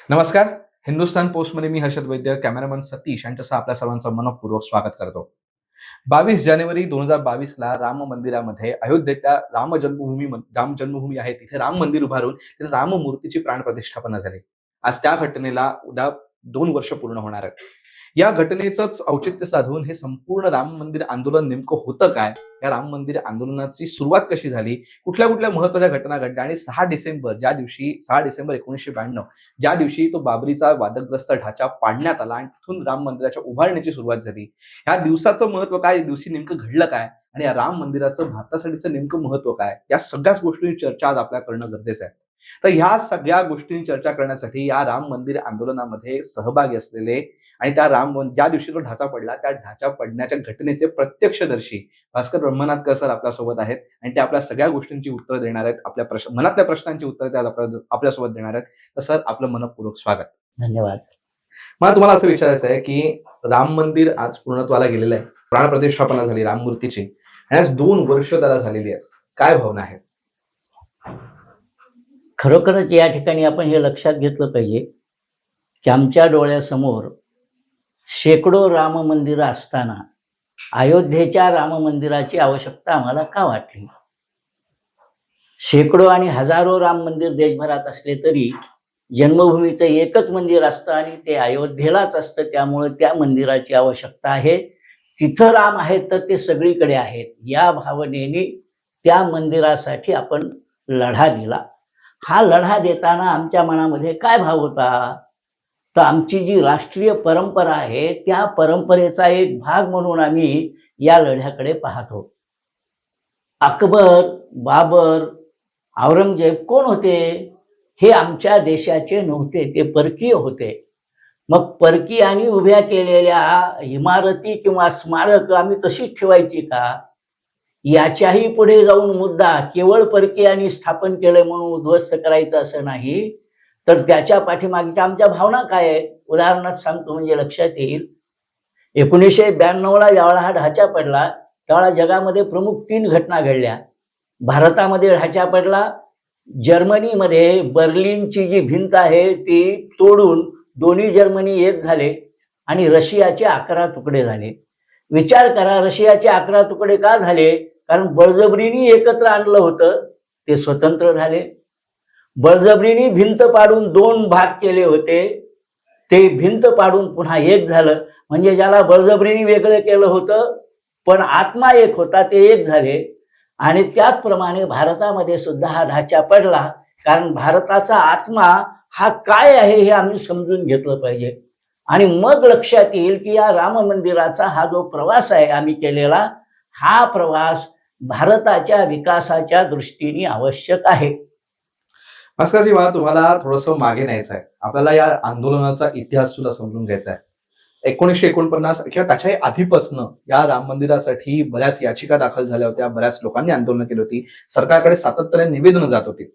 नमस्कार. हिंदुस्थान पोस्टमध्ये मी हर्षद वैद्य, कॅमेरामन सतीश यांच्यासह आपल्या सर्वांचं मनःपूर्वक स्वागत करतो. 22 जानेवारी 2022ला राम मंदिरामध्ये अयोध्येतल्या राम जन्मभूमी आहे, तिथे राम मंदिर उभारून तिथे राममूर्तीची प्राणप्रतिष्ठापना झाली. आज त्या घटनेला उद्या 2 वर्ष पूर्ण होणार आहेत. या घटनेचंच औचित्य साधून हे संपूर्ण राम मंदिर आंदोलन नेमकं होतं काय? या राम मंदिर आंदोलनाची सुरुवात कशी झाली? कुठल्या महत्त्वाच्या घटना घडल्या आणि 6 डिसेंबर 1992 ज्या दिवशी तो बाबरीचा वादग्रस्त ढाचा पाडण्यात आला आणि तिथून राम मंदिराच्या उभारणीची सुरुवात झाली. या दिवसाचं महत्त्व काय? या दिवशी नेमकं घडलं काय? आणि या राम मंदिराचं भारतासाठीचं नेमकं महत्त्व काय? या सगळ्याच गोष्टींची चर्चा आज आपल्याला करणं गरजेचं आहे. तर ह्या सगळ्या गोष्टींची चर्चा करण्यासाठी या राम मंदिर आंदोलनामध्ये सहभागी असलेले आणि ज्या दिवशी तो ढाचा पडला, त्या ढाचा पडण्याच्या घटनेचे प्रत्यक्षदर्शी भास्कर ब्रह्मनाथकर सर आपल्यासोबत आहेत आणि ते आपल्या सगळ्या गोष्टींची उत्तरं देणार आहेत. आपल्या मनातल्या प्रश्नांची उत्तरं ते आज आपल्यासोबत देणार आहेत. तर सर, आपलं मनःपूर्वक स्वागत. धन्यवाद. मला तुम्हाला असं विचारायचं आहे की राम मंदिर आज पूर्णत्वाला गेलेलं आहे, प्राणप्रतिष्ठापना झाली राममूर्तीची आणि आज 2 वर्ष त्याला झालेली आहेत. काय भावना आहेत? खरोखरच या ठिकाणी आपण हे लक्षात घेतलं पाहिजे की आमच्या डोळ्यासमोर शेकडो राम मंदिरं असताना अयोध्येच्या राम मंदिराची आवश्यकता आम्हाला का वाटली? शेकडो आणि हजारो राम मंदिर देशभरात असले तरी जन्मभूमीचं एकच मंदिर असतं आणि ते अयोध्येलाच असतं. त्यामुळे त्या मंदिराची आवश्यकता आहे. तिथं राम आहेत तर ते सगळीकडे आहेत, या भावनेने त्या मंदिरासाठी आपण लढा दिला. हा लढा देताना आमच्या मनामध्ये काय भाव होता? तर आमची जी राष्ट्रीय परंपरा आहे त्या परंपरेचा एक भाग म्हणून आम्ही या लढ्याकडे पाहतो. अकबर, बाबर, औरंगजेब कोण होते? हे आमच्या देशाचे नव्हते, ते परकीय होते. मग परकीयांनी उभ्या केलेल्या इमारती किंवा स्मारक आम्ही तशीच ठेवायची का? याच्याही पुढे जाऊन मुद्दा केवळ परकीयांनी स्थापन केलं म्हणून उद्ध्वस्त करायचं असं नाही, तर त्याच्या पाठीमागच्या आमच्या भावना काय आहेत? उदाहरणार्थ सांगतो म्हणजे लक्षात येईल. 1992ला ज्यावेळा हा ढाचा पडला त्यावेळा जगामध्ये प्रमुख 3 घटना घडल्या. भारतामध्ये ढाचा पडला, जर्मनीमध्ये बर्लिनची जी भिंत आहे ती तोडून दोन्ही जर्मनी एक झाले आणि रशियाचे 11 तुकडे झाले. विचार करा, रशियाचे 11 तुकडे का झाले? कारण बळजबरीने एकत्र आणलं होतं, ते स्वतंत्र झाले. बळजबरीने भिंत पाडून 2 भाग केले होते, ते भिंत पाडून पुन्हा एक झालं. म्हणजे ज्याला बळजबरीने वेगळं केलं होतं पण आत्मा एक होता, ते एक झाले. आणि त्याचप्रमाणे भारतामध्ये सुद्धा हा ढाचा पडला, कारण भारताचा आत्मा हा काय आहे हे आम्ही समजून घेतलं पाहिजे. आणि मग लक्षात येईल की या राम मंदिराचा हा जो प्रवास आहे आम्ही केलेला, हा प्रवास भारताच्या विकासाच्या दृष्टीने आवश्यक आहे. भास्करजी, मला तुम्हाला थोडंसं मागे न्यायचं आहे. आपल्याला या आंदोलनाचा इतिहास सुद्धा समजून घ्यायचा आहे. 1949 किंवा त्याच्याही आधीपासून या राम मंदिरासाठी बऱ्याच याचिका दाखल झाल्या होत्या, बऱ्याच लोकांनी आंदोलन केली होती, सरकारकडे सातत्याने निवेदनं जात होती.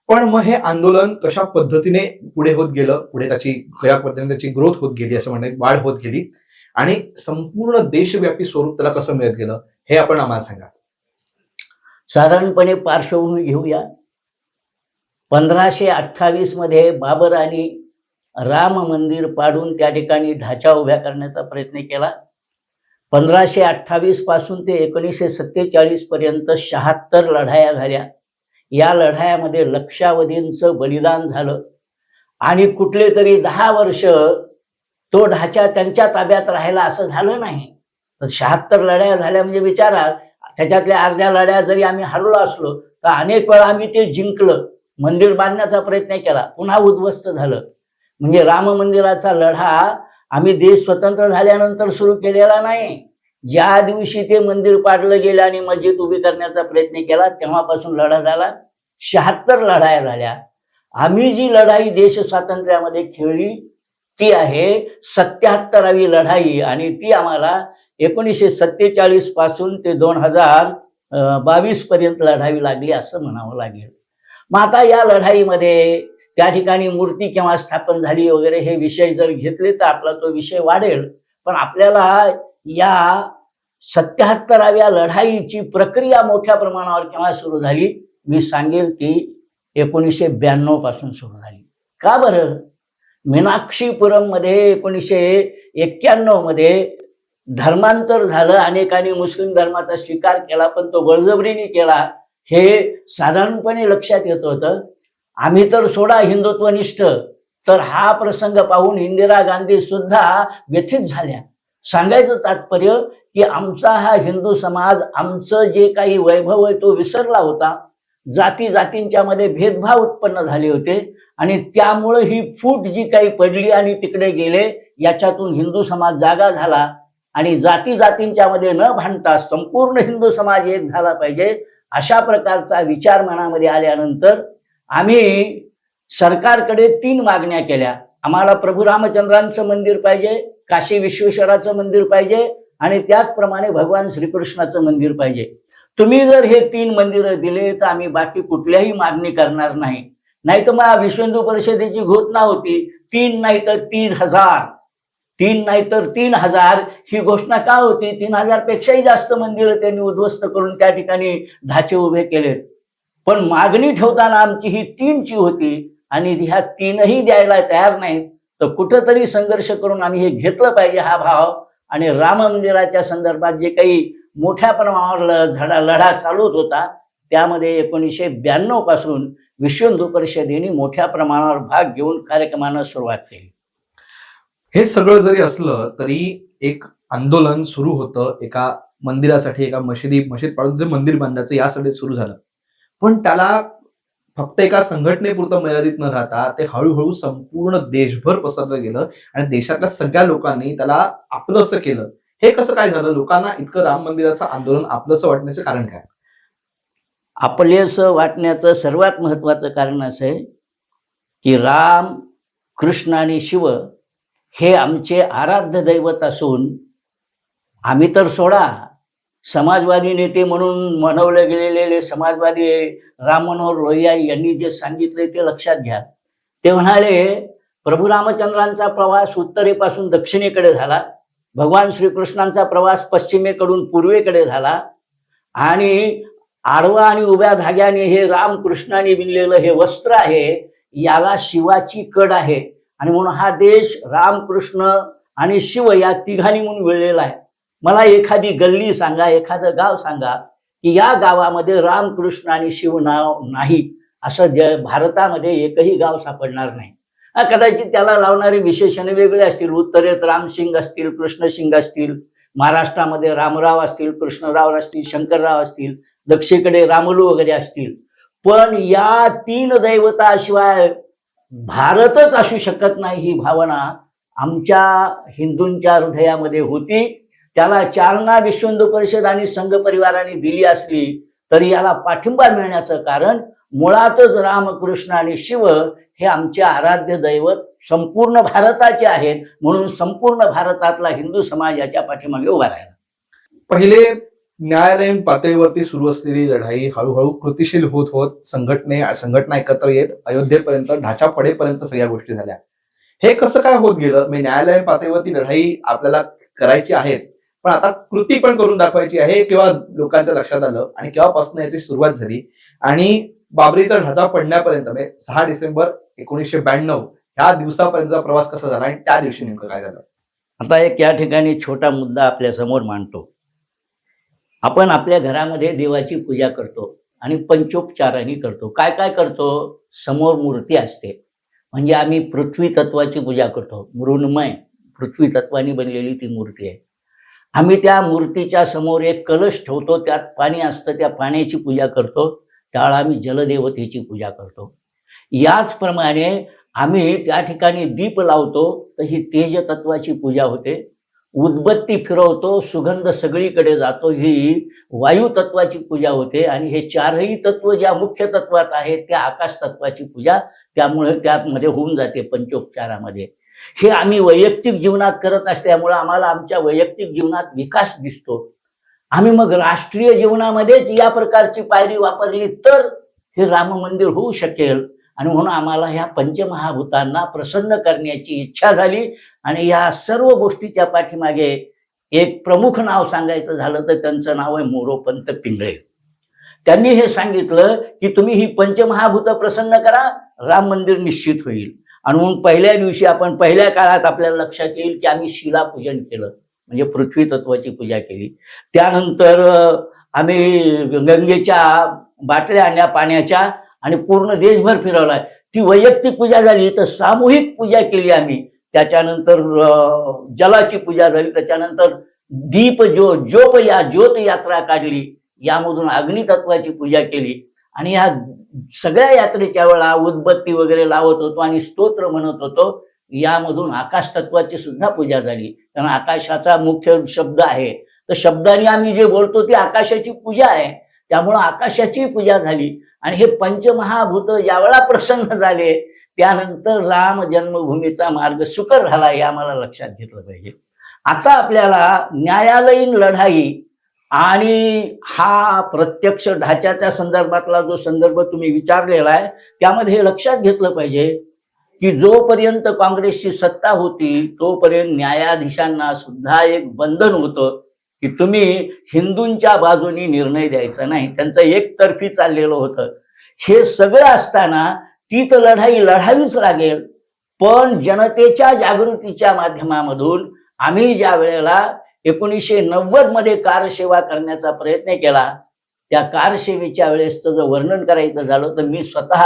पण मग हे आंदोलन कशा पद्धतीने पुढे होत गेलं, पुढे कशा पद्धतीने त्याची ग्रोथ होत गेली, असं म्हणणे वाढ होत गेली आणि संपूर्ण देशव्यापी स्वरूप त्याला कसं मिळत गेलं, हे आपण आम्हाला सांगा. साधारणपणे पार्श्वभूमी घेऊया. 1528 मध्ये बाबरांनी राम मंदिर पाडून त्या ठिकाणी ढाचा उभ्या करण्याचा प्रयत्न केला. 1528 पासून ते 1947 पर्यंत 76 लढाया झाल्या. या लढायामध्ये लक्षावधींचं बलिदान झालं आणि कुठले तरी 10 वर्ष तो ढाचा त्यांच्या ताब्यात राहिला असं झालं नाही. तर 76 लढाया झाल्या म्हणजे विचारा, त्याच्यातल्या अर्ध्या लढाया जरी आम्ही हरलो असलो तर अनेक वेळा आम्ही ते जिंकलं, मंदिर बांधण्याचा प्रयत्न केला, पुन्हा उद्ध्वस्त झालं. म्हणजे राम मंदिराचा लढा आम्ही देश स्वतंत्र झाल्यानंतर सुरू केलेला नाही. ज्या दिवशी ते मंदिर पाडलं गेलं आणि मस्जिद उभी करण्याचा प्रयत्न केला तेव्हापासून लढा झाला. 76 लढाया झाल्या. आम्ही जी लढाई देश स्वातंत्र्यामध्ये खेळली ती आहे 77वी लढाई आणि ती आम्हाला 1947 पासून ते 2022 पर्यंत लढावी लागली असं म्हणावं लागेल. मग आता या लढाईमध्ये त्या ठिकाणी मूर्ती केव्हा स्थापन झाली वगैरे हे विषय जर घेतले तर आपला तो विषय वाढेल. पण आपल्याला या 77व्या लढाईची प्रक्रिया मोठ्या प्रमाणावर केव्हा सुरू झाली, मी सांगेल की 1992 पासून सुरू झाली. का बरं? मीनाक्षीपुरम मध्ये 1991 मध्ये धर्मांतर झालं, अनेकांनी मुस्लिम धर्माचा स्वीकार केला, पण तो बळजबरीने केला हे साधारणपणे लक्षात येत होतं. आम्ही तर सोडा हिंदुत्वनिष्ठ, तर हा प्रसंग पाहून इंदिरा गांधी सुद्धा व्यथित झाल्या. सांगायचं तात्पर्य की आमचा हा हिंदू समाज, आमचं जे काही वैभव आहे तो विसरला होता. जाती जातींच्या मध्ये भेदभाव उत्पन्न झाले होते आणि त्यामुळे ही फूट जी काही पडली आणि तिकडे गेले, याच्यातून हिंदू समाज जागा झाला आणि जाती जातींच्या मध्ये न भांडता संपूर्ण हिंदू समाज एक झाला पाहिजे, अशा प्रकारचा विचार मनामध्ये आल्यानंतर आम्ही सरकारकडे 3 मागण्या केल्या. आम्हाला प्रभू रामचंद्रांचं मंदिर पाहिजे, काशी विश्वेश्वराचं मंदिर पाहिजे आणि त्याचप्रमाणे भगवान श्रीकृष्णाचं मंदिर पाहिजे. तुम्ही जर हे 3 मंदिरं दिले तर आम्ही बाकी कुठल्याही मागणी करणार नाही. नाही तर मग विश्व हिंदू परिषदेची घोषणा होती 3 नाही तर 3000, 3 नाही तर 3000 ही घोषणा का होती? 3000 पेक्षाही जास्त मंदिरं त्यांनी उद्ध्वस्त करून त्या ठिकाणी ढाचे उभे केलेत. पण मागणी ठेवताना आमची ही 3ची होती आणि ह्या 3ही द्यायला तयार नाहीत. तर कुठंतरी संघर्ष करून आम्ही हे घेतलं पाहिजे हा भाव. आणि राम मंदिराच्या संदर्भात जे काही मोठ्या प्रमाणावर लढा चालूच होता, त्यामध्ये 1992 पासून विश्व हिंदू परिषदेने मोठ्या प्रमाणावर भाग घेऊन कार्यक्रमांना सुरुवात केली. हे सगळं जरी असलं तरी एक आंदोलन सुरू होतं एका मंदिरासाठी, एका मशीद पाडून जे मंदिर बांधायचं यासाठी सुरू झालं. पण त्याला फक्त एका संघटनेपुरतं मर्यादित न राहता ते हळूहळू संपूर्ण देशभर पसरलं गेलं आणि देशातल्या सगळ्या लोकांनी त्याला आपलंसं केलं. हे कसं काय झालं? लोकांना इतकं राम मंदिराचं आंदोलन आपलंसं वाटण्याचं कारण काय? आपलेसं वाटण्याचं सर्वात महत्वाचं कारण असं आहे की राम, कृष्ण आणि शिव हे आमचे आराध्य दैवत असून आम्ही तर सोडा, समाजवादी नेते म्हणून म्हणवले गेलेले समाजवादी राम मनोहर लोहिया यांनी जे सांगितले ते लक्षात घ्या. ते म्हणाले प्रभू रामचंद्रांचा प्रवास उत्तरेपासून दक्षिणेकडे झाला, भगवान श्रीकृष्णांचा प्रवास पश्चिमेकडून पूर्वेकडे झाला आणि आडवा आणि उभ्या धाग्याने हे रामकृष्णाने विणलेलं हे वस्त्र आहे, याला शिवाची कड आहे आणि म्हणून हा देश रामकृष्ण आणि शिव या तिघांनी म्हणून विळलेला आहे. मला एखादी गल्ली सांगा, एखादं गाव सांगा की या गावामध्ये रामकृष्ण आणि शिव नाव नाही, असं भारतामध्ये एकही गाव सापडणार नाही. कदाचित त्याला लावणारे विशेषणे वेगळे असतील. उत्तरेत रामसिंग असतील, कृष्णसिंग असतील, महाराष्ट्रामध्ये रामराव असतील, कृष्णराव असतील, शंकरराव असतील, दक्षिणेकडे रामलू वगैरे असतील. पण या 3 दैवताशिवाय भारतच असू शकत नाही ही भावना आमच्या हिंदूंच्या हृदयामध्ये होती. त्याला चालना विश्व हिंदू परिषद आणि संघ परिवाराने दिली असली तरी याला पाठिंबा मिळण्याचं कारण मुळातच रामकृष्ण आणि शिव हे आमचे आराध्य दैवत संपूर्ण भारताचे आहेत, म्हणून संपूर्ण भारतातला हिंदू समाज याच्या पाठीमागे उभा राहिला. पहिले न्यायालयीन पातळीवरती सुरू असलेली लढाई हळूहळू कृतिशील होत होत संघटना एकत्र येत अयोध्येपर्यंत, ढाचा पडेपर्यंत सगळ्या गोष्टी झाल्या. हे कसं काय होत गेलं? म्हणजे न्यायालयीन पातळीवरती लढाई आपल्याला करायची आहेच, पण आता कृती पण करून दाखवायची आहे. केव्हा लोकांच्या लक्षात आलं आणि केव्हापासून याची सुरुवात झाली आणि बाबरीचा ढाचा पडण्यापर्यंत म्हणजे 6 डिसेंबर 1992 ह्या दिवसापर्यंतचा प्रवास कसा झाला आणि त्या दिवशी नेमकं काय झालं? आता एक या ठिकाणी छोटा मुद्दा आपल्या समोर मांडतो. आपण आपल्या घरामध्ये देवाची पूजा करतो आणि पंचोपचाराने करतो. काय काय करतो? समोर मूर्ती असते, म्हणजे आम्ही पृथ्वी तत्वाची पूजा करतो. मृण्मय पृथ्वी तत्वाने बनलेली ती मूर्ती आहे. आम्ही त्या मूर्तीच्या समोर एक कलश ठेवतो, त्यात पाणी असतं, त्या पाण्याची पूजा करतो. त्यावेळेला आम्ही जलदेवतेची पूजा करतो. याचप्रमाणे आम्ही त्या ठिकाणी दीप लावतो तर ही तेज तत्वाची पूजा होते. उदबत्ती फिरवतो, सुगंध सगळीकडे जातो, ही वायू तत्वाची पूजा होते. आणि हे 4ही तत्व ज्या मुख्य तत्वात आहेत त्या आकाश तत्वाची पूजा त्यामुळे त्यामध्ये होऊन जाते पंचोपचारामध्ये. हे आम्ही वैयक्तिक जीवनात करत असल्यामुळे आम्हाला आमच्या वैयक्तिक जीवनात विकास दिसतो. आम्ही मग राष्ट्रीय जीवनामध्येच या प्रकारची पायरी वापरली तर हे राम मंदिर होऊ शकेल. आणि म्हणून आम्हाला ह्या पंचमहाभूतांना प्रसन्न करण्याची इच्छा झाली. आणि या सर्व गोष्टीच्या पाठीमागे एक प्रमुख नाव सांगायचं झालं तर त्यांचं नाव आहे मोरोपंत पिंगळे. त्यांनी हे सांगितलं की तुम्ही ही पंचमहाभूत प्रसन्न करा, राम मंदिर निश्चित होईल. आणि म्हणून पहिल्या दिवशी आपण पहिल्या काळात आपल्याला लक्षात येईल की आम्ही शिलापूजन केलं, म्हणजे पृथ्वी तत्वाची पूजा केली. त्यानंतर आम्ही गंगेच्या बाटल्या आणल्या पाण्याच्या आणि पूर्ण देशभर फिरवलाय. ती वैयक्तिक पूजा झाली, तर सामूहिक पूजा केली आम्ही. त्याच्यानंतर जलाची पूजा झाली, त्याच्यानंतर दीप ज्योत यात्रा काढली, यामधून अग्नितत्वाची पूजा केली. आणि या सगळ्या यात्रेच्या वेळा उदबत्ती वगैरे लावत होतो आणि स्तोत्र म्हणत होतो. यामधून आकाश तत्वाची सुद्धा पूजा झाली, कारण आकाशाचा मुख्य शब्द आहे. तर शब्दाने आम्ही जे बोलतो ती आकाशाची पूजा आहे, त्यामुळं आकाशाची पूजा झाली. आणि हे पंचमहाभूत ज्यावेळा प्रसन्न झाले, त्यानंतर राम जन्मभूमीचा मार्ग सुकर झाला, हे आम्हाला लक्षात घेतलं पाहिजे. आता आपल्याला न्यायालयीन लढाई आणि हा प्रत्यक्ष ढाच्याच्या संदर्भातला जो संदर्भ तुम्ही विचारलेला आहे, त्यामध्ये हे लक्षात घेतलं पाहिजे की जोपर्यंत काँग्रेसची सत्ता होती तोपर्यंत न्यायाधीशांना सुद्धा एक बंधन होतं की तुम्ही हिंदूंच्या बाजूनी निर्णय द्यायचा नाही. त्यांचं एकतर्फी चाललेलं होतं. हे सगळं असताना ती तर लढाई लढावीच लागेल, पण जनतेच्या जागृतीच्या माध्यमामधून आम्ही ज्या वेळेला 1990 मध्ये कारसेवा करण्याचा प्रयत्न केला, त्या कारसेवेच्या वेळेस जर वर्णन करायचं झालं तर मी स्वतः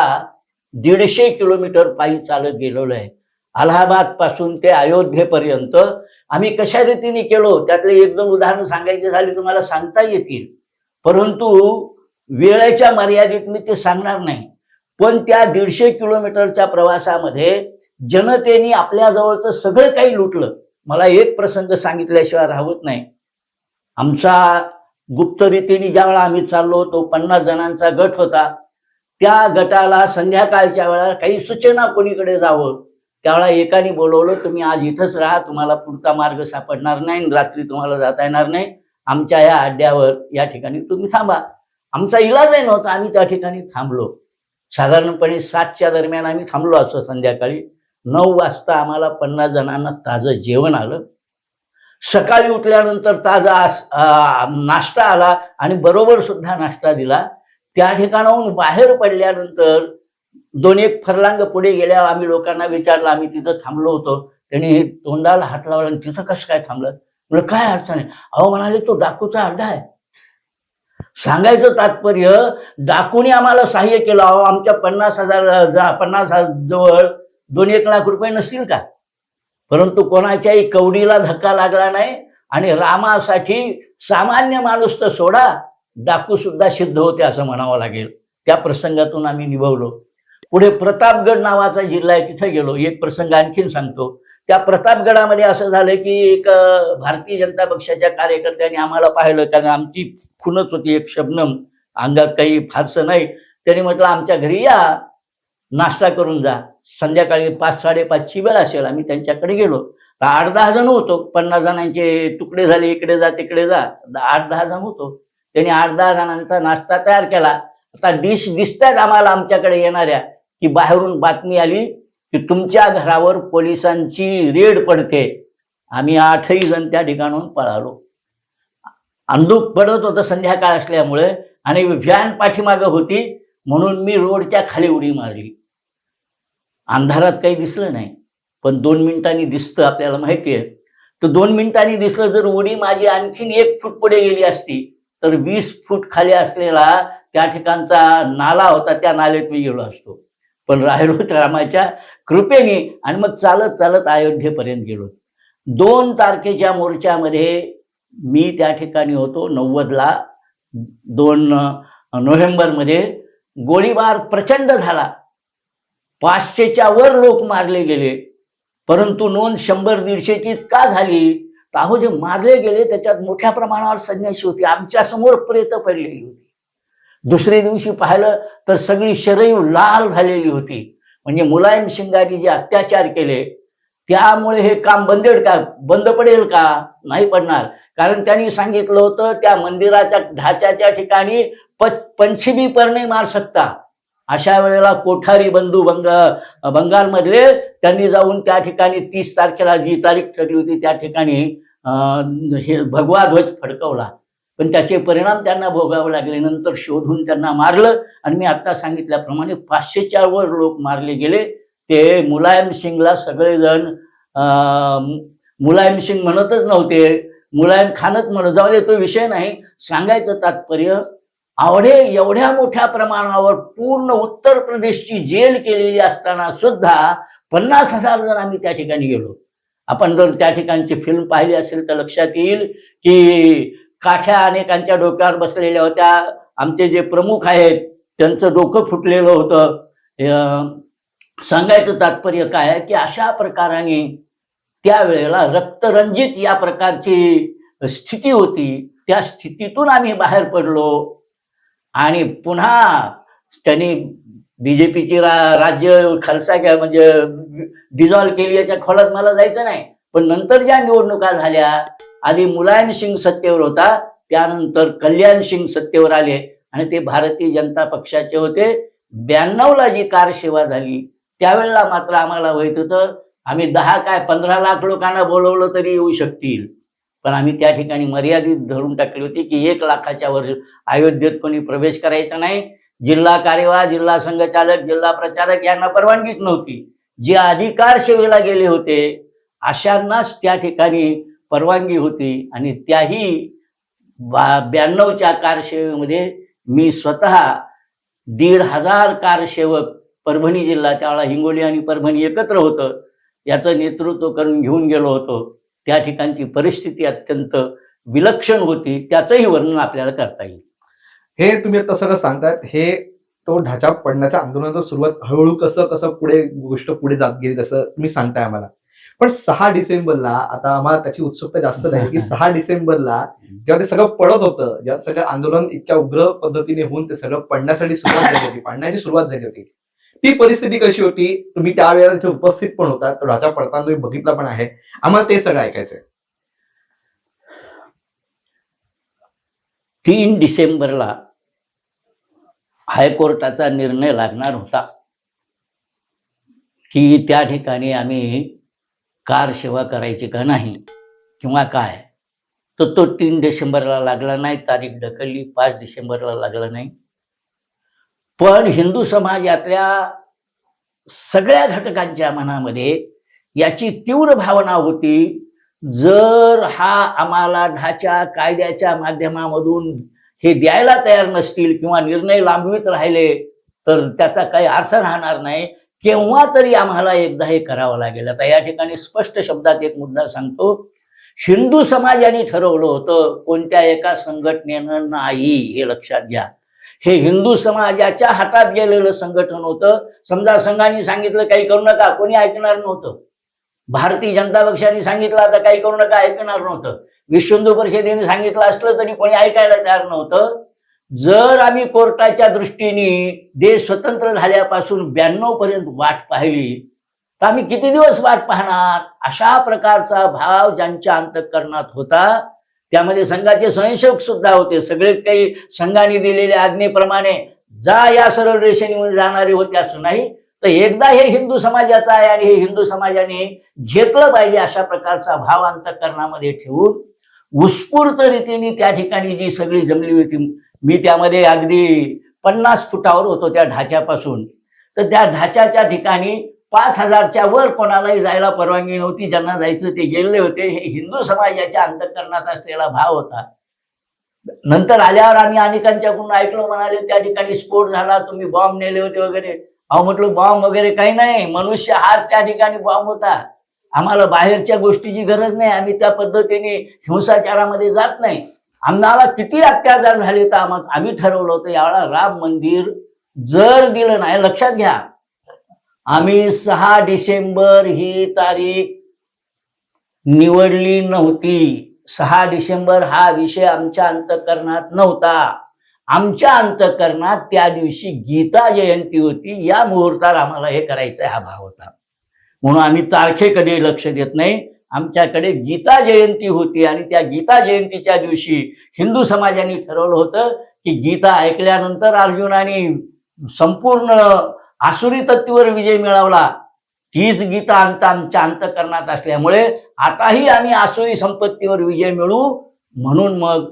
150 किलोमीटर पायी चालत गेलेलो आहे. अलाहाबाद पासून ते अयोध्येपर्यंत आम्ही कशा रीतीने केलो, त्यातले एक दोन उदाहरणं सांगायचे झाले तुम्हाला सांगता येतील, परंतु वेळेच्या मर्यादित मी ते सांगणार नाही. पण त्या 150 किलोमीटरच्या प्रवासामध्ये जनतेने आपल्या जवळचं सगळं काही लुटलं. मला एक प्रसंग सांगितल्याशिवाय राहत नाही. आमचा गुप्त रीतीने ज्यावेळा आम्ही चाललो होतो, 50 जणांचा गट होता. त्या गटाला संध्याकाळच्या वेळा काही सूचना कोणीकडे जावं, त्यावेळा एकाने बोलवलं, तुम्ही आज इथंच राहा, तुम्हाला पुढचा मार्ग सापडणार नाही, रात्री तुम्हाला जाता येणार नाही, आमच्या या अड्ड्यावर या ठिकाणी तुम्ही थांबा. आमचा इलाजही नव्हता, आम्ही त्या ठिकाणी थांबलो. साधारणपणे 7च्या दरम्यान आम्ही थांबलो असं. संध्याकाळी 9 वाजता आम्हाला 50 जणांना ताजं जेवण आलं. सकाळी उठल्यानंतर ताजा नाश्ता आला आणि बरोबर सुद्धा नाश्ता दिला. त्या ठिकाणाहून बाहेर पडल्यानंतर 2-1 फरलांग पुढे गेल्यावर आम्ही लोकांना विचारलं, आम्ही तिथं थांबलो होतो. त्यांनी तोंडाला हात लावला आणि तिथं कसं काय थांबलं? म्हणजे काय अडचण आहे? अहो म्हणाले, तो डाकूचा अड्डा आहे. सांगायचं तात्पर्य, डाकूने आम्हाला सहाय्य केलं. अहो आमच्या 50,000 जवळ 2-1 लाख रुपये नसतील का? परंतु कोणाच्याही कवडीला धक्का लागला नाही. आणि रामासाठी सामान्य माणूस तर सोडा, डाकू सुद्धा सिद्ध होते असं म्हणावं लागेल. त्या प्रसंगातून आम्ही निभावलो. पुढे प्रतापगड नावाचा जिल्हा आहे, तिथे गेलो. एक प्रसंग आणखीन सांगतो. त्या प्रतापगडामध्ये असं झालं की एक भारतीय जनता पक्षाच्या कार्यकर्त्यांनी आम्हाला पाहिलं, कारण आमची खूनच होती, एक शबनम, अंगात काही फारसं नाही. त्यांनी म्हटलं, आमच्या घरी या, नाश्ता करून जा. संध्याकाळी 5-5:30ची वेळ असेल. आम्ही त्यांच्याकडे गेलो. 8-10 जण होतो. 50 जणांचे तुकडे झाले, इकडे जा तिकडे जा, 8-10 जण होतो. त्यांनी 8-10 जणांचा नाश्ता तयार केला. आता डिश दिसतात आम्हाला आमच्याकडे येणाऱ्या, की बाहेरून बातमी आली की तुमच्या घरावर पोलिसांची रेड पडते. आम्ही 8ही जण त्या ठिकाणून पळालो. अंधूक पडत होतं संध्याकाळ असल्यामुळे आणि व्हॅन पाठीमागं होती, म्हणून मी रोडच्या खाली उडी मारली. अंधारात काही दिसलं नाही, पण 2 मिनिटांनी दिसतं, आपल्याला माहिती आहे. तर 2 मिनिटांनी दिसलं. जर उडी माझी आणखीन 1 फूट पुढे गेली असती तर 20 फूट खाली असलेला त्या ठिकाणचा नाला होता, त्या नाल्यात मी गेलो असतो. पण राहिलो रामाच्या कृपेने. आणि मग चालत चालत अयोध्येपर्यंत गेलो. 2 तारखेच्या मोर्चामध्ये मी त्या ठिकाणी होतो. 90ला 2 नोव्हेंबरमध्ये गोळीबार प्रचंड झाला. 500च्या वर लोक मारले गेले. परंतु नोंद 100-150ची का झाली? तर अहो, जे मारले गेले त्याच्यात मोठ्या प्रमाणावर संन्यासी होती. आमच्या समोर प्रेत पडलेली होती. दुसरे दिवशी पाहिलं तर सगळी शरीर लाल झालेली होती. म्हणजे मुलायम सिंगांनी जे अत्याचार केले त्यामुळे हे काम बंद पडेल का? नाही पडणार. कारण त्यांनी सांगितलं होतं, त्या मंदिराच्या ढाच्याच्या ठिकाणी पंचमी पर नहीं मार सकता. अशा वेळेला कोठारी बंधू बंगालमधले, त्यांनी जाऊन त्या ठिकाणी 30 तारखेला जी तारीख ठरली होती त्या ठिकाणी हे भगवा ध्वज फडकवला. पण त्याचे परिणाम त्यांना भोगावे लागले. नंतर शोधून त्यांना मारलं. आणि मी आता सांगितल्याप्रमाणे 500च्या वर लोक मारले गेले. ते मुलायम सिंगला सगळेजण मुलायम सिंग म्हणतच नव्हते, मुलायम खानच म्हणत. जाऊ दे, तो विषय नाही. सांगायचं तात्पर्य, एवढ्या मोठ्या प्रमाणावर पूर्ण उत्तर प्रदेशची जेल केलेली असताना सुद्धा 50,000 जण आम्ही त्या ठिकाणी गेलो. आपण जर त्या ठिकाणची फिल्म पाहिली असेल तर लक्षात येईल की काठ्या अनेकांच्या डोक्यावर बसलेल्या होत्या. आमचे जे प्रमुख आहेत त्यांचं डोकं फुटलेलं होतं. सांगायचं तात्पर्य काय आहे की अशा प्रकाराने त्यावेळेला रक्तरंजित या प्रकारची स्थिती होती. त्या स्थितीतून आम्ही बाहेर पडलो आणि पुन्हा त्यांनी बीजेपीची राज्य खालसा म्हणजे डिझॉल्व्ह केली. याच्या खोलात मला जायचं नाही. पण नंतर ज्या निवडणुका झाल्या, आधी मुलायम सिंग सत्तेवर होता, त्यानंतर कल्याण सिंग सत्तेवर आले आणि ते भारतीय जनता पक्षाचे होते. 92ला जी कारसेवा झाली त्यावेळेला मात्र आम्हाला माहित होतं आम्ही 10 काय 15 लाख लोकांना बोलवलं तरी येऊ शकतील, पण आम्ही त्या ठिकाणी मर्यादित धरून टाकली होती की 1 लाखाच्या वर अयोध्येत कोणी प्रवेश करायचा नाही. जिल्हा कार्यवाह, जिल्हा संघचालक, जिल्हा प्रचारक यांना परवानगीच नव्हती. जे अधिकार सेवेला गेले होते अशांनाच त्या ठिकाणी परवानगी होती. आणि त्याही 92च्या कारसेवेमध्ये मी स्वतः 1,500 कारसेवक, परभणी जिल्हा त्यावेळेला हिंगोली आणि परभणी एकत्र होतं, याचं नेतृत्व करून घेऊन गेलो होतो. त्या ठिकाणची परिस्थिती अत्यंत विलक्षण होती. त्याचंही वर्णन आपल्याला करता येईल. हे तुम्ही आता सगळं सांगतायत, हे तो ढाचा पडण्याच्या आंदोलनाचं सुरुवात हळूहळू कसं कसं पुढे गोष्ट पुढे जात गेली तसं तुम्ही सांगताय आम्हाला. पण 6 डिसेंबरला आता आम्हाला त्याची उत्सुकता जास्त नाही की 6 डिसेंबरला जेव्हा ते सगळं पडत होतं, जेव्हा सगळं आंदोलन इतक्या उग्र पद्धतीने होऊन ते सगळं पडण्यासाठी सुरुवात झाली होती, पाडण्याची सुरुवात झाली होती, ती परिस्थिती कशी होती? तुम्ही त्यावेळेला तिथे उपस्थित पण होता, तो ढाचा पडताना तुम्ही बघितला पण आहे. आम्हाला ते सगळं ऐकायचंय. 3 डिसेंबरला हायकोर्टाचा निर्णय लागणार होता की त्या ठिकाणी आम्ही कार सेवा करायची का नाही किंवा काय. तर तो 3 डिसेंबरला लागला नाही, तारीख ढकलली. 5 डिसेंबरला लागला नाही. पण हिंदू समाजातल्या सगळ्या घटकांच्या मनामध्ये याची तीव्र भावना होती, जर हा आम्हाला ढाचा कायद्याच्या माध्यमामधून हे द्यायला तयार नसतील किंवा निर्णय लांबवीत राहिले तर त्याचा काही अर्थ राहणार नाही. केव्हा तरी आम्हाला एकदा हे करावं लागेल. आता या ठिकाणी स्पष्ट शब्दात एक मुद्दा सांगतो. हिंदू समाजाने ठरवलं होतं, कोणत्या एका संघटनेनं नाही, हे लक्षात घ्या. हे हिंदू समाजाच्या हातात गेलेलं संघटन होतं. समजा संघाने सांगितलं काही करू नका, कोणी ऐकणार नव्हतं. भारतीय जनता पक्षाने सांगितलं आता काही करू नका, ऐकणार नव्हतं. विश्व हिंदू परिषदेने सांगितलं असलं तरी कोणी ऐकायला तयार नव्हतं. जर आम्ही कोर्टाच्या दृष्टीने देश स्वतंत्र झाल्यापासून 92 पर्यंत वाट पाहिली तर आम्ही किती दिवस वाट पाहणार? अशा प्रकारचा भाव ज्यांच्या अंतःकरणात होता, त्यामध्ये संघाचे स्वयंसेवक सुद्धा होते. सगळेच काही संघाने दिलेल्या आज्ञेप्रमाणे जा या सरळ रेषेने जाणारे होते असं नाही. तर एकदा हे हिंदू समाजाचं आहे आणि हे हिंदू समाजाने घेतलं पाहिजे अशा प्रकारचा भाव अंतःकरणामध्ये ठेवून उत्स्फूर्त रीतीने त्या ठिकाणी जी सगळी जमली होती. मी त्यामध्ये अगदी 50 फुटावर होतो त्या ढाच्यापासून. तर त्या ढाच्याच्या ठिकाणी 5,000च्या वर कोणालाही जायला परवानगी नव्हती. ज्यांना जायचं ते गेले होते. हे हिंदू समाजाच्या अंतःकरणात असलेला भाव होता. नंतर आल्यावर आम्ही अनेकांच्याकडून ऐकलं, म्हणाले त्या ठिकाणी स्फोट झाला, तुम्ही बॉम्ब नेले होते वगैरे. अहो म्हटलं बॉम्ब वगैरे काही नाही, मनुष्य हाच त्या ठिकाणी बॉम्ब होता. आम्हाला बाहेरच्या गोष्टीची गरज नाही. आम्ही त्या पद्धतीने हिंसाचारामध्ये जात नाही. आम्हाला किती अत्याचार झाले तर आम्ही ठरवलं होतं यावेळा राम मंदिर जर दिलं नाही, लक्षात घ्या, आम्ही 6 डिसेंबर ही तारीख निवडली नव्हती. 6 डिसेंबर हा विषय आमच्या अंतःकरणात नव्हता. आमच्या अंतःकरणात त्या दिवशी गीता जयंती होती. या मुहूर्तावर आम्हाला हे करायचं हा भाव होता. म्हणून आम्ही तारखे लक्ष देत नाही. आमच्याकडे गीता जयंती होती आणि त्या गीता जयंतीच्या दिवशी हिंदू समाजाने ठरवलं होतं की गीता ऐकल्यानंतर अर्जुनाने संपूर्ण आसुरी तत्त्वावर विजय मिळवला. तीच गीता आमच्या अंतःकरणात असल्यामुळे आताही आम्ही आसुरी संपत्तीवर विजय मिळवू म्हणून मग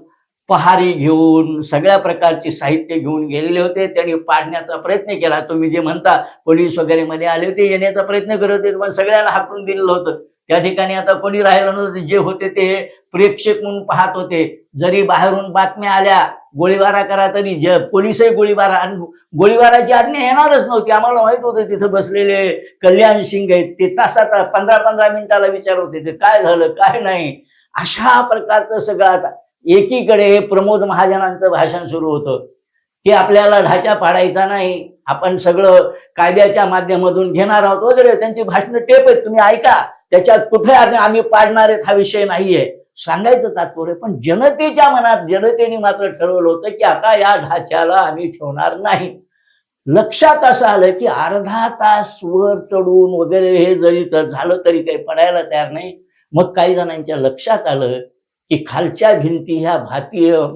पहारी घेऊन सगळ्या प्रकारची साहित्य घेऊन गेलेले होते. त्यांनी पाडण्याचा प्रयत्न केला. तुम्ही जे म्हणता पोलीस वगैरे मध्ये आले होते, येण्याचा प्रयत्न करत होते, पण सगळ्याला हाकलून दिलेलं होतं. त्या ठिकाणी आता कोणी राहिलं नव्हतं. जे होते ते प्रेक्षक म्हणून पाहत होते. जरी बाहेरून बातम्या आल्या गोळीबारा करा, तरी पोलीसही गोळीबारा, आणि गोळीबाराची आज्ञा येणारच नव्हती. आम्हाला माहित होतं तिथं बसलेले कल्याण सिंग आहेत, ते तासात 15-15 मिनिटाला विचारत होते ते काय झालं काय नाही. अशा प्रकारचं सगळं. आता एकीकडे प्रमोद महाजनांचं भाषण सुरू होतं की आपल्याला ढाचा पाडायचा नाही, आपण सगळं कायद्याच्या माध्यमातून घेणार आहोत वगैरे. त्यांची भाषणं टेप आहेत, तुम्ही ऐका. त्याच्यात कुठे आम्ही पाडणार आहेत हा विषय नाहीये, सांगायचं तात्पर्य. पण जनतेच्या मनात, जनतेने मात्र ठरवलं होतं की आता या ढाच्याला आम्ही ठेवणार नाही. लक्षात असं आलं की अर्धा तास वर चढून वगैरे हे जरी झालं तरी काही पडायला तयार नाही. मग काही जणांच्या लक्षात आलं की खालच्या भिंती ह्या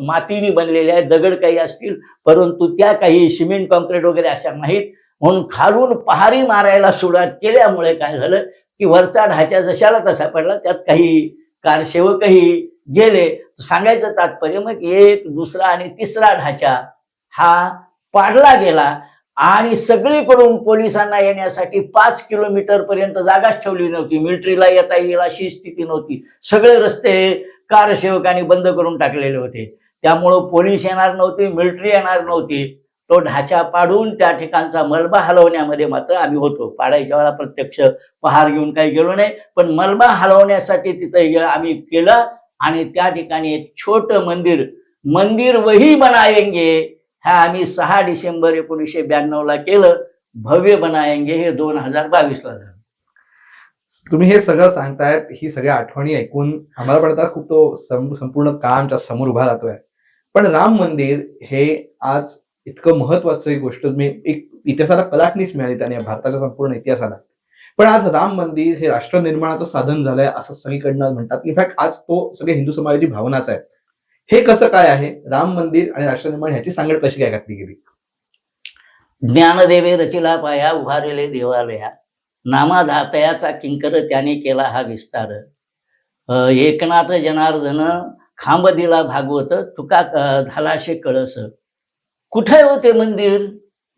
मातीने बनलेल्या आहेत, दगड काही असतील, परंतु त्या काही सिमेंट कॉन्क्रीट वगैरे अशा नाहीत. म्हणून खालून पहारी मारायला सुरुवात केल्यामुळे काय झालं की वरचा ढाचा जशाला तसा पडला. त्यात काही कारसेवकही गेले. सांगायचं तात्पर्य मग एक, दुसरा आणि तिसरा ढाचा हा पाडला गेला. आणि सगळीकडून पोलिसांना येण्यासाठी 5 किलोमीटर पर्यंत जागाच ठेवली नव्हती. मिलिटरीला येता येईल अशी स्थिती नव्हती. सगळे रस्ते कारसेवकांनी बंद करून टाकलेले होते. त्यामुळं पोलीस येणार नव्हते, मिलिटरी येणार नव्हती. तो ढाचा पाडून त्या ठिकाणचा मलबा हलवण्यामध्ये मात्र आम्ही होतो. पाडायच्या वेळा प्रत्यक्ष पहार घेऊन काही गेलो नाही, पण मलबा हलवण्यासाठी तिथं आम्ही केलं. आणि त्या ठिकाणी एक छोटं मंदिर वही बनाएंगे, हा आम्ही 6 डिसेंबर 1992 केलं. भव्य बनाएंगे हे 2022 झालं. तुम्ही हे सगळं सांगतायत, ही सगळ्या आठवणी ऐकून आम्हाला पण आता खूप तो संपूर्ण काळ आमच्या समोर उभा राहतोय. पण राम मंदिर हे आज इतकं महत्वाचं एक गोष्ट एक इतिहासाला कलाटणीच मिळाली त्याने, भारताच्या संपूर्ण इतिहासाला. पण आज राम मंदिर हे राष्ट्र निर्माणाचं साधन झालंय असं सगळीकडनं म्हणतात. इनफॅक्ट आज तो सगळे हिंदू समाजाची भावनाच आहे. हे कसं काय आहे, राम मंदिर आणि राष्ट्र निर्माण ह्याची सांगड कशी काय घातली गेली? ज्ञानदेवे रचिला पाया, उभारले देवालया, नामाधातयाचा किंकर त्याने केला हा विस्तार. एकनाथ जनार्दन खांब दिला भागवत, तुका झालाशे कळस. कुठे होते मंदिर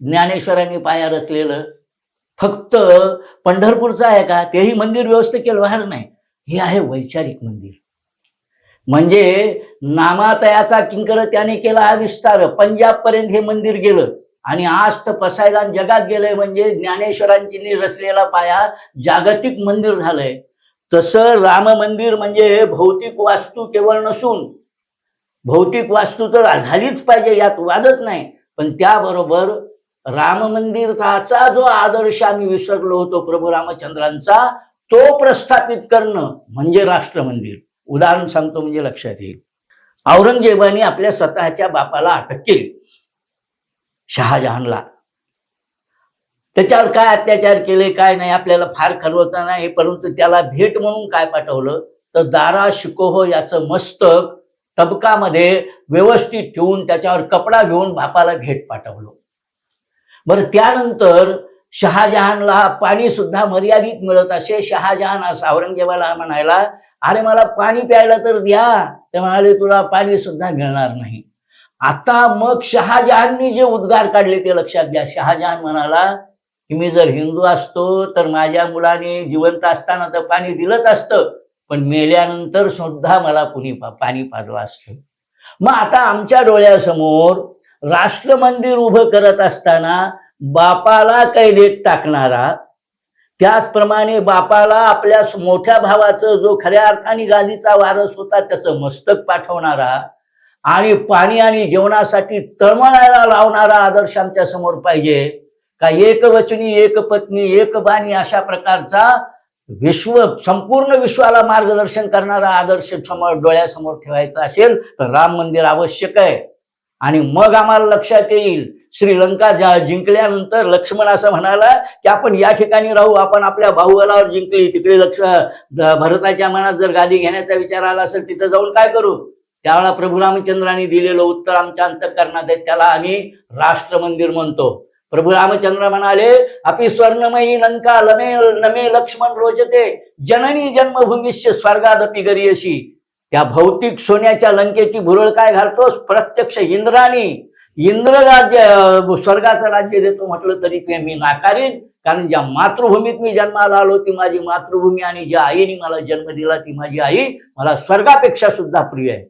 ज्ञानेश्वरांनी पाया रचलेलं? फक्त पंढरपूरचं आहे का? तेही मंदिर व्यवस्थित केलं बाहेर नाही. हे आहे वैचारिक मंदिर. म्हणजे नामातयाचा किंकर त्याने केला हा विस्तार. पंजाब पर्यंत हे मंदिर गेलं आणि आज तर पसायला जगात गेलंय. म्हणजे ज्ञानेश्वरांची रचलेला पाया जागतिक मंदिर झालंय. तसं राम मंदिर म्हणजे भौतिक वास्तू केवळ नसून, भौतिक वास्तू तर झालीच पाहिजे, यात वादच नाही, पण त्याबरोबर राम मंदिराचा जो आदर्श आम्ही विसरलो होतो प्रभू रामचंद्रांचा, तो प्रस्थापित करणं म्हणजे राष्ट्र मंदिर. उदाहरण सांगतो म्हणजे लक्षात येईल. औरंगजेबाने आपल्या स्वतःच्या बापाला अटक केली, शहाजहानला. त्याच्यावर काय अत्याचार केले काय नाही आपल्याला फार खरवत नाही, परंतु त्याला भेट म्हणून काय पाठवलं तर दारा शिकोह याचं मस्तक तबकामध्ये व्यवस्थित ठेवून त्याच्यावर कपडा घेऊन बापाला भेट पाठवलं. बरं, त्यानंतर शहाजहानला पाणी सुद्धा मर्यादित मिळत असे. शहाजहान असं औरंगजेबाला म्हणायला, अरे मला पाणी प्यायला तर द्या. ते म्हणाले तुला पाणी सुद्धा मिळणार नाही. आता मग शहाजहाननी जे उद्गार काढले ते लक्षात घ्या. शहाजहान म्हणाला की मी जर हिंदू असतो तर माझ्या मुलाने जिवंत असताना तर पाणी दिलंच असतं, पण मेल्यानंतर सुद्धा मला कुणी पाणी पाजलं असतं. मग आता आमच्या डोळ्यासमोर राष्ट्र मंदिर उभं करत असताना बापाला कैदेत टाकणारा, त्याचप्रमाणे बापाला आपल्या मोठ्या भावाचं जो खऱ्या अर्थाने गादीचा वारस होता त्याचं मस्तक पाठवणारा आणि पाणी आणि जेवणासाठी तळमळायला लावणारा आदर्श आमच्या समोर पाहिजे का? एक वचनी, एक पत्नी, एक बाणी अशा प्रकारचा संपूर्ण विश्वाला मार्गदर्शन करणारा आदर्श डोळ्यासमोर ठेवायचा असेल तर राम मंदिर आवश्यक आहे. आणि मग आम्हाला लक्षात येईल, श्रीलंका जिंकल्यानंतर लक्ष्मण असं म्हणाला की आपण या ठिकाणी राहू, आपण आपल्या बाहुबलावर जिंकली, तिकडे भरताच्या मनात जर गादी घेण्याचा विचार आला असेल तिथं जाऊन काय करू? त्यावेळेला प्रभू रामचंद्रांनी दिलेलं उत्तर आमच्या अंतःकरणात आहे, त्याला आम्ही राष्ट्र मंदिर म्हणतो. प्रभू रामचंद्र म्हणाले, अपि स्वर्णमयी लंका नमे लक्ष्मण रोचते, जननी जन्मभूमीश्च स्वर्गादपि गरीयसी. त्या भौतिक सोन्याच्या लंकेची भुरळ काय घालतोस? प्रत्यक्ष इंद्र राज्य स्वर्गाचं राज्य देतो म्हटलं तरी ते मी नाकारीन, कारण ज्या मातृभूमीत मी जन्माला आलो ती माझी मातृभूमी, आणि ज्या आईने मला जन्म दिला ती माझी आई मला स्वर्गापेक्षा सुद्धा प्रिय आहे.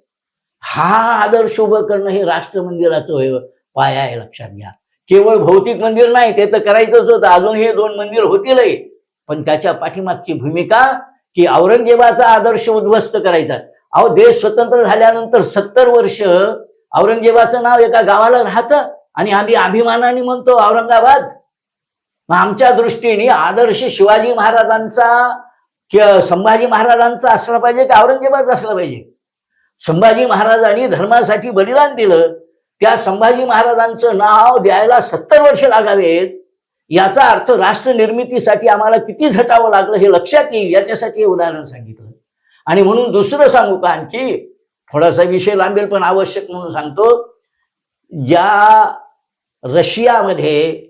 हा आदर्श उभं करणं हे राष्ट्र मंदिराचं पाया आहे, लक्षात घ्या. केवळ भौतिक मंदिर नाही, ते तर करायचंच होतं, अजून हे 2 मंदिर होतीलही, पण त्याच्या पाठीमागची भूमिका की औरंगजेबाचा आदर्श उद्ध्वस्त करायचा. अहो, देश स्वतंत्र झाल्यानंतर 70 वर्ष औरंगजेबाचं नाव एका गावाला राहतं आणि आम्ही अभिमानाने म्हणतो औरंगाबाद. मग आमच्या दृष्टीने आदर्श शिवाजी महाराजांचा संभाजी महाराजांचा असला पाहिजे की औरंगजेबाचा असला पाहिजे? संभाजी महाराजांनी धर्मासाठी बलिदान दिलं, त्या संभाजी महाराजांचं नाव द्यायला 70 वर्ष लागावेत, याचा अर्थ राष्ट्र निर्मितीसाठी आम्हाला किती झटावं लागलं हे लक्षात येईल, याच्यासाठी हे उदाहरण सांगितलं. आणि म्हणून दुसरं सांगू का, आणखी थोडासा विषय लांबेल पण आवश्यक म्हणून सांगतो. ज्या रशियामध्ये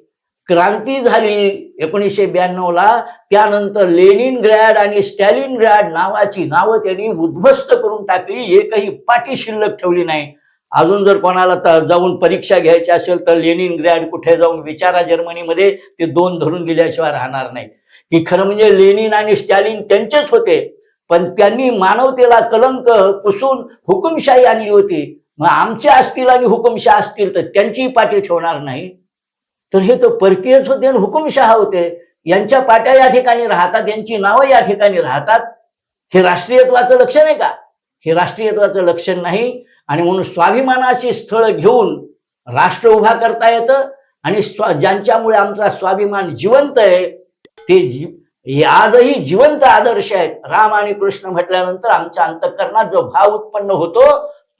क्रांती झाली 1992ला, त्यानंतर लेनिनग्रॅड आणि स्टॅलिनग्रॅड नावाची नावं त्यांनी उद्ध्वस्त करून टाकली, एकही पाटी शिल्लक ठेवली नाही. अजून जर कोणाला जाऊन परीक्षा घ्यायची असेल तर लेनिनग्रॅड कुठे जाऊन विचारा, जर्मनीमध्ये ते 2 धरून दिल्याशिवाय राहणार नाही. की खरं म्हणजे लेनिन आणि स्टॅलिन त्यांचेच होते, पण त्यांनी मानवतेला कलंक पुसून हुकुमशाही आणली होती. मग आमच्या असतील आणि हुकुमशाह असतील तर त्यांचीही पाठी ठेवणार नाही. तर हे तर परकीयच होते आणि हुकुमशाह होते, यांच्या पाट्या या ठिकाणी राहतात, यांची नावं या ठिकाणी राहतात. हे राष्ट्रीयत्वाचं लक्षण आहे का? हे राष्ट्रीयत्वाचं लक्षण नाही. आणि म्हणून स्वाभिमानाची स्थळं घेऊन राष्ट्र उभा करता येतं, आणि ज्यांच्यामुळे आमचा स्वाभिमान जिवंत आहे ते आजही जिवंत आदर्श आहेत. राम आणि कृष्ण म्हटल्यानंतर आमच्या अंतःकरणात जो भाव उत्पन्न होतो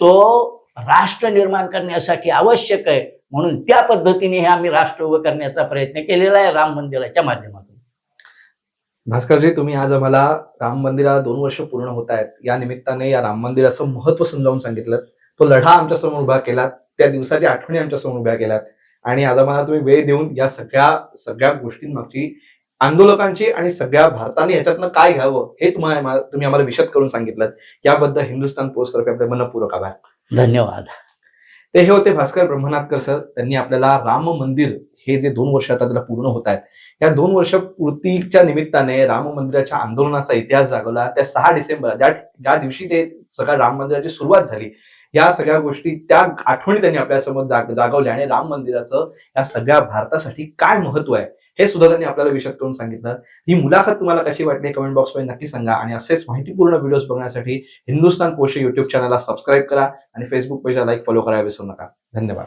तो राष्ट्र निर्माण करण्यासाठी आवश्यक आहे. म्हणून त्या पद्धतीने हे आम्ही राष्ट्र उभं करण्याचा प्रयत्न केलेला आहे राम मंदिराच्या माध्यमातून. भास्करजी, तुम्ही आज आम्हाला राम मंदिराला 2 वर्ष पूर्ण होत आहेत, या निमित्ताने या राम मंदिराचं महत्व समजावून सांगितलं. तो लढा आमच्यासमोर उभा केलात, त्या दिवसाच्या आठवणी आमच्यासमोर उभ्या केल्यात, आणि आज आम्हाला तुम्ही वेळ देऊन या सगळ्या गोष्टींमागची, आंदोलकांची आणि सगळ्या भारताने ह्याच्यातनं काय घ्यावं हे तुम्ही आम्हाला विशद करून सांगितलं. याबद्दल हिंदुस्थान पोस्ट तर्फे आपले मनपूर्वक आभार. धन्यवाद. ते हे होते भास्कर ब्रह्मनाथकर सर. त्यांनी आपल्याला राम मंदिर हे जे 2 वर्ष आता त्याला पूर्ण होत आहेत, या 2 वर्ष पूर्तीच्या निमित्ताने राम मंदिराच्या आंदोलनाचा इतिहास जागवला. त्या 6 डिसेंबर ज्या दिवशी ते सगळ्या राम मंदिराची सुरुवात झाली, या सगळ्या गोष्टी, त्या आठवणी त्यांनी आपल्यासमोर जागवल्या, आणि राम मंदिराचं या सगळ्या भारतासाठी काय महत्व आहे हे सुद्धा त्यांनी आपल्याला विशद करून सांगितलं. ही मुलाखत तुम्हाला कशी वाटली कमेंट बॉक्समध्ये नक्की सांगा, आणि असेच माहितीपूर्ण व्हिडिओज बघण्यासाठी हिंदुस्थान पोस्ट युट्यूब चॅनलला सबस्क्राईब करा आणि फेसबुक पेजला लाईक फॉलो करायला विसरू नका. धन्यवाद.